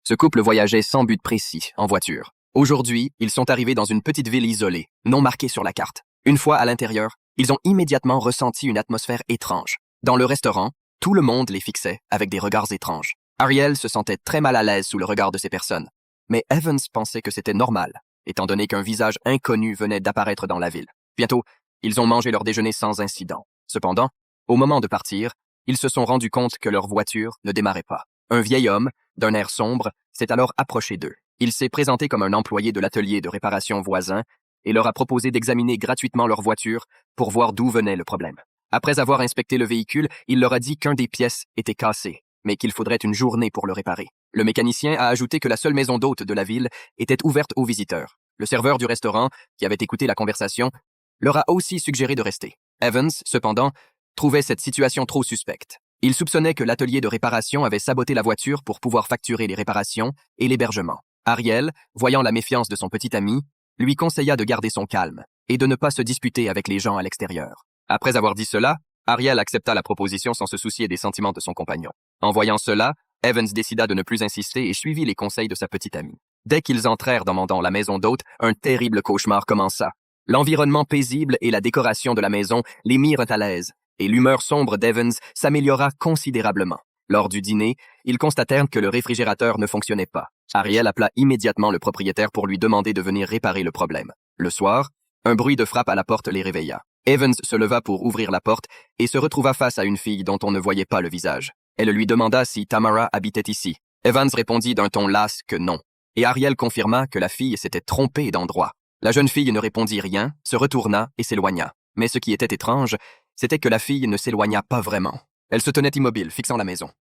Ce couple voyageait sans but précis, en voiture. Aujourd'hui, ils sont arrivés dans une petite ville isolée, non marquée sur la carte. Une fois à l'intérieur, ils ont immédiatement ressenti une atmosphère étrange. Dans le restaurant, tout le monde les fixait avec des regards étranges. Ariel se sentait très mal à l'aise sous le regard de ces personnes. Mais Evans pensait que c'était normal, étant donné qu'un visage inconnu venait d'apparaître dans la ville. Bientôt, ils ont mangé leur déjeuner sans incident. Cependant, au moment de partir, ils se sont rendus compte que leur voiture ne démarrait pas. Un vieil homme, d'un air sombre, s'est alors approché d'eux. Il s'est présenté comme un employé de l'atelier de réparation voisin et leur a proposé d'examiner gratuitement leur voiture pour voir d'où venait le problème. Après avoir inspecté le véhicule, il leur a dit qu'un des pièces était cassé, mais qu'il faudrait une journée pour le réparer. Le mécanicien a ajouté que la seule maison d'hôte de la ville était ouverte aux visiteurs. Le serveur du restaurant, qui avait écouté la conversation, leur a aussi suggéré de rester. Evans, cependant, trouvait cette situation trop suspecte. Il soupçonnait que l'atelier de réparation avait saboté la voiture pour pouvoir facturer les réparations et l'hébergement. Ariel, voyant la méfiance de son petit ami, lui conseilla de garder son calme et de ne pas se disputer avec les gens à l'extérieur. Après avoir dit cela, Ariel accepta la proposition sans se soucier des sentiments de son compagnon. En voyant cela, Evans décida de ne plus insister et suivit les conseils de sa petite amie. Dès qu'ils entrèrent dans la maison d'hôte, un terrible cauchemar commença. L'environnement paisible et la décoration de la maison les mirent à l'aise, et l'humeur sombre d'Evans s'améliora considérablement. Lors du dîner, ils constatèrent que le réfrigérateur ne fonctionnait pas. Ariel appela immédiatement le propriétaire pour lui demander de venir réparer le problème. Le soir, un bruit de frappe à la porte les réveilla. Evans se leva pour ouvrir la porte et se retrouva face à une fille dont on ne voyait pas le visage. Elle lui demanda si Tamara habitait ici. Evans répondit d'un ton las que non, et Ariel confirma que la fille s'était trompée d'endroit. La jeune fille ne répondit rien, se retourna et s'éloigna. Mais ce qui était étrange, c'était que la fille ne s'éloigna pas vraiment. Elle se tenait immobile, fixant la maison.